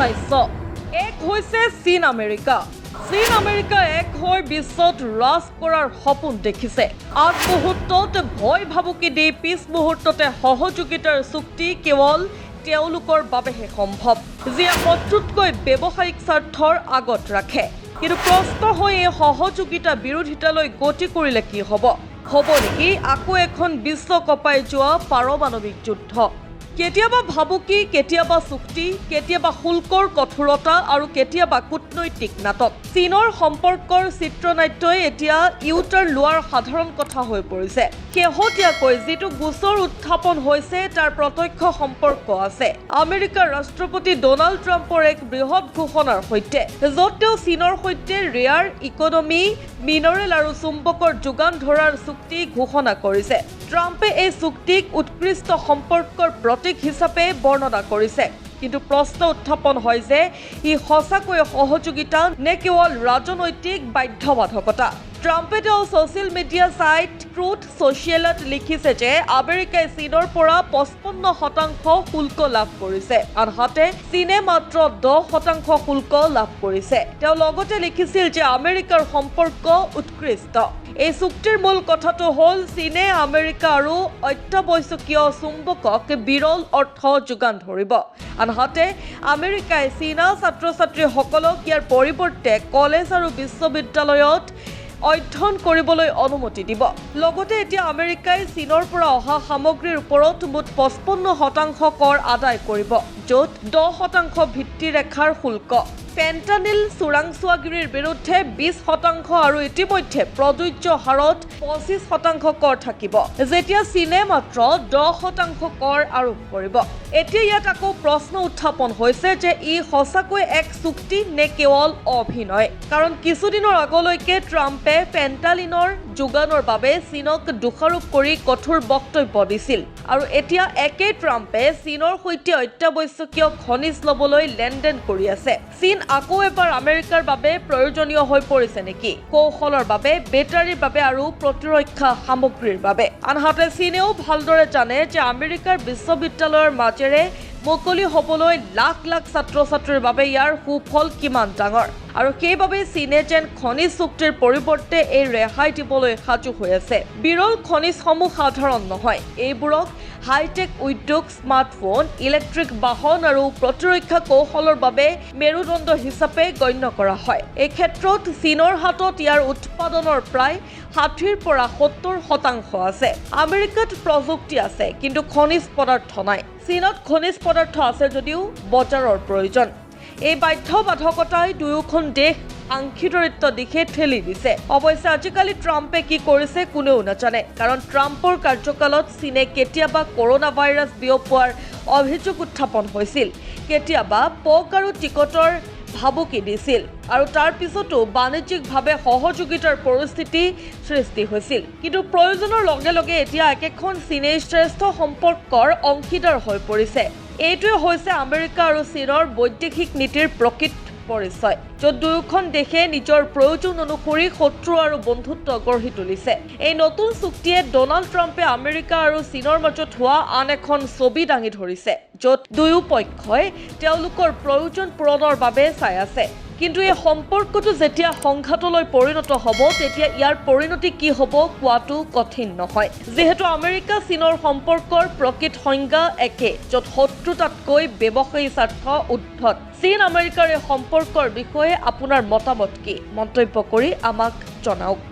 চাইছ এক হৈছে চীন আমেৰিকা এক হৈ বিশ্বত ৰাজ কৰাৰ সপোন দেখিছে আগ মুহূৰ্তত ভয় ভাবুকি দি পিছ মুহূৰ্ততে সহযোগিতাৰ চুক্তি কেৱল তেওঁলোকৰ বাবেহে সম্ভৱ যিয়ে শত্ৰুতকৈ ব্যৱসায়িক স্বাৰ্থৰ আগত ৰাখে কিন্তু প্ৰশ্ন হৈ এই সহযোগিতা বিৰোধিতালৈ গতি কৰিলে কি হ'ব নেকি আকৌ এখন বিশ্ব কপাই যোৱা পাৰমাণৱিক যুদ্ধ কেতিয়াবা ভাবুকি কেতিয়াবা চুক্তি কেতিয়াবা শুল্কৰ কঠোৰতা আৰু কেতিয়াবা কূটনৈতিক নাটক চীনৰ সম্পৰ্কৰ চিত্ৰনাট্যই এতিয়া ইউটাৰ লোৱাৰ সাধাৰণ কথা হৈ পৰিছে শেহতীয়াকৈ যিটো গোচৰ উত্থাপন হৈছে তাৰ প্ৰত্যক্ষ সম্পৰ্ক আছে আমেৰিকাৰ ৰাষ্ট্ৰপতি ডোনাল্ড ট্ৰাম্পৰ এক বৃহৎ ঘোষণাৰ সৈতে য'ত তেওঁ চীনৰ সৈতে ৰেয়াৰ ইকনমি মিনাৰেল আৰু চুম্বকৰ যোগান ধৰাৰ চুক্তি ঘোষণা কৰিছে ট্ৰাম্পে এই চুক্তিক উৎকৃষ্ট সম্পৰ্কৰ প্ৰতীক হিচাপে বৰ্ণনা কৰিছে কিন্তু প্ৰশ্ন উত্থাপন হয় যে ই সঁচাকৈ সহযোগিতা নে কেৱল ৰাজনৈতিক বাধ্যবাধকতা ট্ৰাম্পে তেওঁ ছ'চিয়েল মিডিয়া ছাইট ট্ৰুথ ছ'চিয়েলত লিখিছে যে আমেৰিকাই চীনৰ পৰা 55% শুল্ক লাভ কৰিছে আনহাতে চীনে মাত্ৰ 10% শুল্ক লাভ কৰিছে তেওঁ লগতে লিখিছিল যে আমেৰিকাৰ সম্পৰ্ক উৎকৃষ্ট এই চুক্তিৰ মূল কথাটো হ'ল চীনে আমেৰিকা আৰু অত্যাৱশ্যকীয় চুম্বকক বিৰল অৰ্থ যোগান ধৰিব আনহাতে আমেৰিকাই চীনা ছাত্ৰ ছাত্ৰীসকলক ইয়াৰ পৰিৱৰ্তে কলেজ আৰু বিশ্ববিদ্যালয়ত অধ্যয়ন কৰিবলৈ অনুমতি দিব লগতে এতিয়া আমেৰিকাই চীনৰ পৰা অহা সামগ্ৰীৰ ওপৰত মুঠ 55% কৰ আদায় কৰিব য'ত 10% ভিত্তিৰেখাৰ শুল্ক ফেণ্টানিল চোৰাংচোৱাগিৰিৰ বিৰুদ্ধে 20% আৰু ইতিমধ্যে প্ৰযোজ্য হাৰত 25% কৰ থাকিব যেতিয়া চীনে মাত্ৰ 10% কৰ আৰোপ কৰিব এতিয়া ইয়াত আকৌ প্ৰশ্ন উত্থাপন হৈছে যে ই সঁচাকৈ এক চুক্তি নে কেৱল অভিনয় কাৰণ কিছুদিনৰ আগলৈকে ট্ৰাম্পে ফেণ্টালিনৰ যোগানৰ বাবে চীনক দোষাৰোপ কৰি কঠোৰ বক্তব্য দিছিল আৰু এতিয়া একেই ট্ৰাম্পে চীনৰ সৈতে অত্যাৱশ্যকীয় খনিজ ল'বলৈ লেনদেন কৰি আছে চীন আকৌ এবাৰ আমেৰিকাৰ বাবে প্ৰয়োজনীয় হৈ পৰিছে নেকি কৌশলৰ বাবে বেটাৰীৰ বাবে আৰু প্ৰতিৰক্ষা সামগ্ৰীৰ বাবে আনহাতে চীনেও ভালদৰে জানে যে আমেৰিকাৰ বিশ্ববিদ্যালয়ৰ মাজেৰে মুকলি হ'বলৈ লাখ লাখ ছাত্ৰ ছাত্ৰীৰ বাবে ইয়াৰ সুফল কিমান ডাঙৰ আৰু সেইবাবে চীনে যেন খনিজ চুক্তিৰ পৰিৱৰ্তে এই ৰেহাই দিবলৈ সাজু হৈ আছে বিৰল খনিজসমূহ সাধাৰণ নহয় এইবোৰক হাইটেক উদ্যোগ স্মাৰ্টফোন ইলেক্ট্ৰিক বাহন আৰু প্ৰতিৰক্ষা কৌশলৰ বাবে মেৰুদণ্ড হিচাপে গণ্য কৰা হয় এই ক্ষেত্ৰত চীনৰ হাতত ইয়াৰ উৎপাদনৰ প্ৰায় 60ৰ পৰা 70% আছে আমেৰিকাত প্ৰযুক্তি আছে কিন্তু খনিজ পদাৰ্থ নাই চীনত খনিজ পদাৰ্থ আছে যদিও বজাৰৰ প্ৰয়োজন এই বাধ্যবাধকতাই দুয়োখন দেশ আংশিকৰিত্ব দিশে ঠেলি দিছে অৱশ্যে আজিকালি ট্ৰাম্পে কি কৰিছে কোনেও নাজানে কাৰণ ট্ৰাম্পৰ কাৰ্যকালত চীনে কেতিয়াবা কৰোনা ভাইৰাছ বিয়পোৱাৰ অভিযোগ উত্থাপন হৈছিল কেতিয়াবা পক আৰু টিকটৰ ভাবুকি দিছিল আৰু তাৰ পিছতো বাণিজ্যিকভাৱে সহযোগিতাৰ পৰিস্থিতি সৃষ্টি হৈছিল কিন্তু প্ৰয়োজনৰ লগে লগে এতিয়া একেখন চীনে শ্ৰেষ্ঠ সম্পৰ্কৰ অংশীদাৰ হৈ পৰিছে এইটোৱে হৈছে আমেৰিকা আৰু চীনৰ বৈদেশিক নীতিৰ প্ৰকৃত পৰিচয় য'ত দুয়োখন দেশে নিজৰ প্ৰয়োজন অনুসৰি শত্ৰু আৰু বন্ধুত্ব গঢ়ি তুলিছে এই নতুন চুক্তিয়ে ডোনাল্ড ট্ৰাম্পে আমেৰিকা আৰু চীনৰ মাজত হোৱা আন এখন ছবি দাঙি ধৰিছে য'ত দুয়ো পক্ষই তেওঁলোকৰ প্ৰয়োজন পূৰণৰ বাবে চাই আছে কিন্তু এই সম্পৰ্কটো যেতিয়া সংঘাতলৈ পৰিণত হ'ব তেতিয়া ইয়াৰ পৰিণতি কি হ'ব কোৱাটো কঠিন নহয় যেহেতু আমেৰিকা চীনৰ সম্পৰ্কৰ প্ৰকৃত সংজ্ঞা একে য'ত শত্ৰুতাতকৈ ব্যৱসায়ী স্বাৰ্থ উদ্ধত চীন আমেৰিকাৰ এই সম্পৰ্কৰ বিষয়ে আপোনাৰ মতামত কি মন্তব্য কৰি আমাক জনাওক